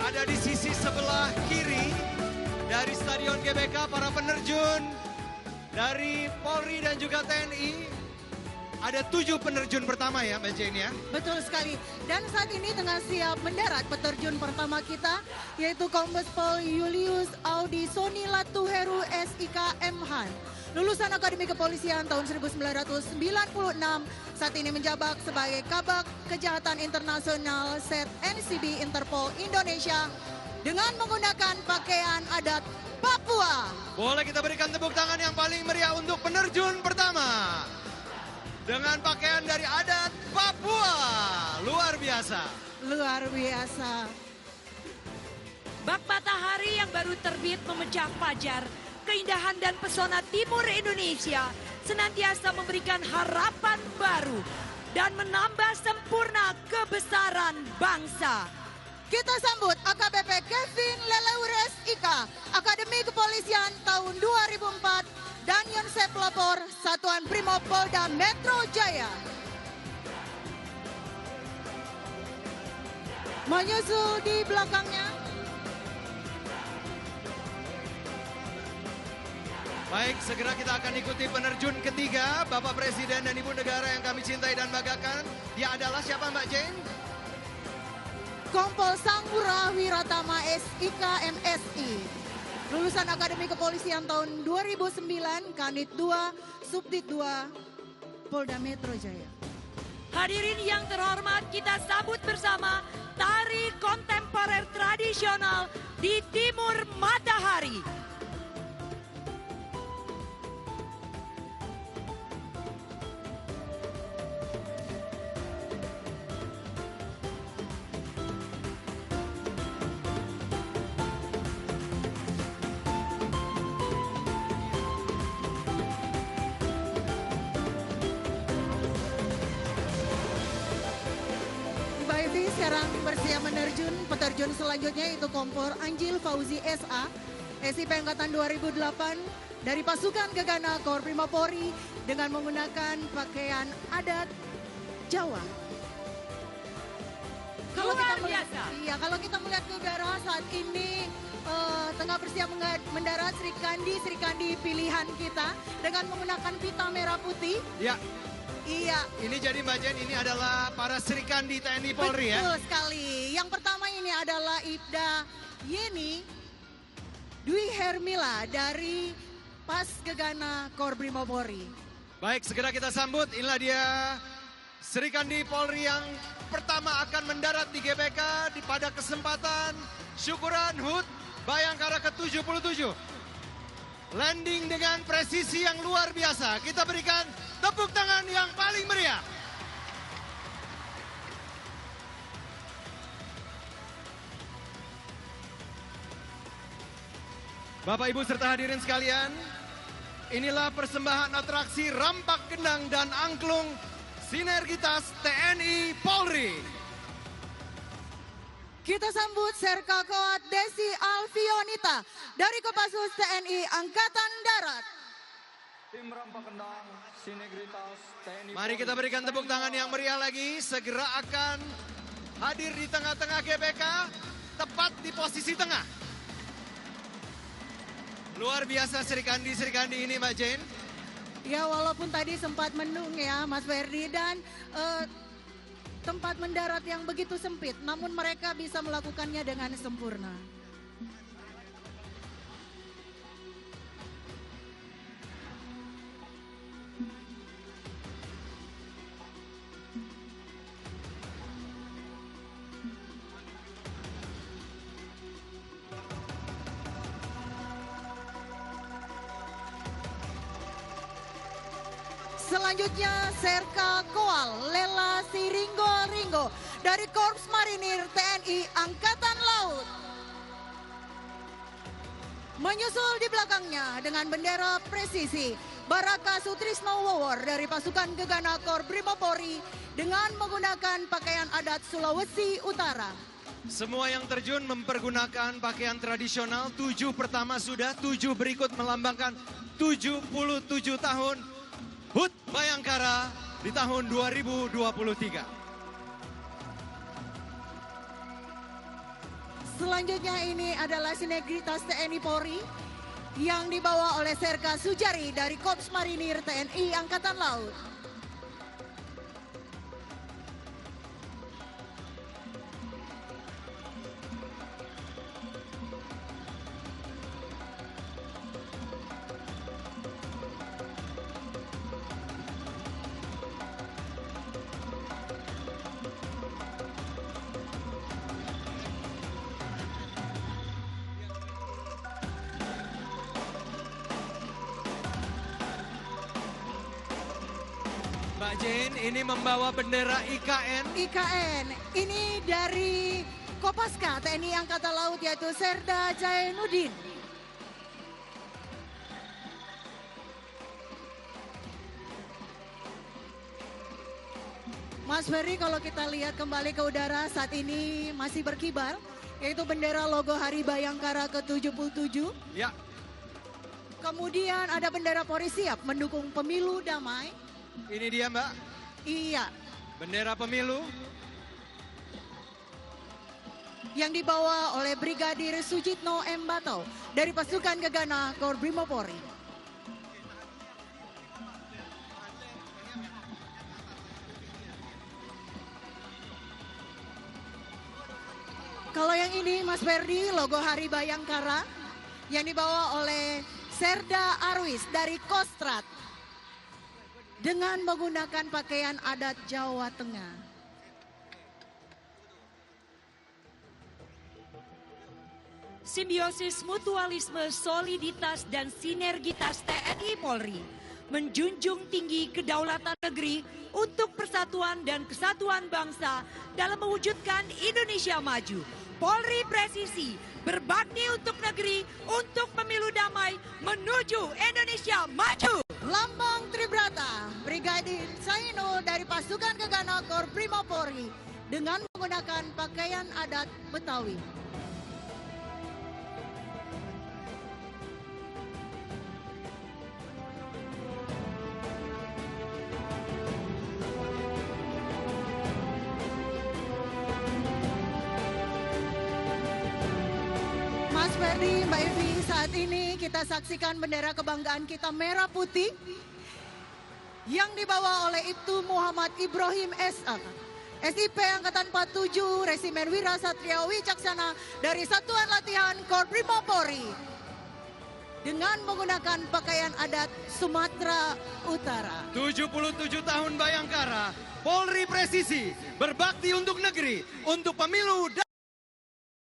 Ada di sisi sebelah kiri dari Stadion GBK para penerjun dari Polri dan juga TNI. Ada 7 penerjun pertama ya Mbak Jane ya. Betul sekali. Dan saat ini tengah siap mendarat peterjun pertama kita, yaitu Kombes Pol Julius Audi Soni Latuheru SIK MHan. Lulusan Akademi Kepolisian tahun 1996, saat ini menjabat sebagai Kabak Kejahatan Internasional Set NCB Interpol Indonesia dengan menggunakan pakaian adat Papua. Boleh kita berikan tepuk tangan yang paling meriah untuk penerjun pertama. Dengan pakaian dari adat Papua. Luar biasa. Luar biasa. Bak matahari yang baru terbit memecah fajar. Keindahan dan pesona timur Indonesia senantiasa memberikan harapan baru dan menambah sempurna kebesaran bangsa. Kita sambut AKBP Kevin Leleures Ika, Akademi Kepolisian tahun 2004, dan Yonsep Pelopor, Satuan Brimob Polda Metro Jaya. Menyusul di belakangnya. Baik, segera kita akan ikuti penerjun ketiga, Bapak Presiden dan Ibu Negara yang kami cintai dan banggakan. Dia adalah siapa Mbak Jane? Kompol Sanggura Wiratama SIK MSI. Lulusan Akademi Kepolisian tahun 2009, Kanit 2, Subdit 2, Polda Metro Jaya. Hadirin yang terhormat, kita sambut bersama tari kontemporer tradisional di Timur Matahari. Sekarang bersiap menerjun, peterjun selanjutnya itu Kompol Anjil Fauzi SA, SIP Angkatan 2008 dari pasukan Gegana Korprimopori dengan menggunakan pakaian adat Jawa. Kalau kita melihat ke udara saat ini tengah bersiap mendarat Sri Kandi pilihan kita dengan menggunakan pita merah putih. Ya. Iya. Ini jadi Mbak Jen, ini adalah para Serikandi TNI Polri ya? Betul sekali. Yang pertama ini adalah Ibda Yeni Dwi Hermila dari Pas Gegana Korbrimopori. Baik, segera kita sambut. Inilah dia Serikandi Polri yang pertama akan mendarat di GBK pada kesempatan syukuran HUT Bayangkara ke-77. Landing dengan presisi yang luar biasa. Kita berikan tepuk tangan yang paling meriah. Bapak Ibu serta hadirin sekalian, inilah persembahan atraksi Rampak Gendang dan Angklung Sinergitas TNI Polri. Kita sambut Serka Koat Desi Alfionita dari Kopassus TNI Angkatan Darat. Tim Rampak Gendang Sinergitas TNI. Mari kita berikan tepuk tangan yang meriah lagi. Segera akan hadir di tengah-tengah GBK, tepat di posisi tengah. Luar biasa Serikandi ini Mbak Jane. Ya walaupun tadi sempat mendung ya Mas Ferdi dan tempat mendarat yang begitu sempit, namun mereka bisa melakukannya dengan sempurna. Selanjutnya Serka Koal Lela Siringgo dari Korps Marinir TNI Angkatan Laut. Menyusul di belakangnya dengan bendera presisi Baraka Sutrisno Wawor dari pasukan Gegana Korbrimopori dengan menggunakan pakaian adat Sulawesi Utara. Semua yang terjun mempergunakan pakaian tradisional. 7 pertama sudah, 7 berikut melambangkan 77 tahun HUT Bayangkara di tahun 2023. Selanjutnya ini adalah Sinergitas TNI Polri yang dibawa oleh Serka Sujari dari Korps Marinir TNI Angkatan Laut. Mbak Jane ini membawa bendera IKN. IKN ini dari Kopaska TNI Angkatan Laut yaitu Serda Jainuddin. Mas Ferry, kalau kita lihat kembali ke udara saat ini masih berkibar, yaitu bendera logo Hari Bayangkara ke-77. Ya. Kemudian ada bendera Polri siap mendukung pemilu damai. Ini dia Mbak, Iya, bendera pemilu. yang dibawa oleh Brigadir Sujitno M. Bato dari pasukan Gegana Korbrimopolri. Kalau yang ini Mas Ferdi, logo Hari Bayangkara yang dibawa oleh Serda Arwis dari Kostrat dengan menggunakan pakaian adat Jawa Tengah. Simbiosis mutualisme, soliditas, dan sinergitas TNI Polri menjunjung tinggi kedaulatan negeri untuk persatuan dan kesatuan bangsa dalam mewujudkan Indonesia maju. Polri presisi, berbakti untuk negeri, untuk pemilu damai, menuju Indonesia maju. Lambang Tribrata, Brigadir Saino dari pasukan Gegana Korbrimopolri dengan menggunakan pakaian adat Betawi. Mas Ferdi, Mbak Evi, saat ini kita saksikan bendera kebanggaan kita merah putih yang dibawa oleh Ibtu Muhammad Ibrahim S.A. SIP Angkatan 47 Resimen Wira Satria Wicaksana dari Satuan Latihan Korbrimopolri dengan menggunakan pakaian adat Sumatera Utara. 77 tahun Bayangkara, Polri presisi, berbakti untuk negeri, untuk pemilu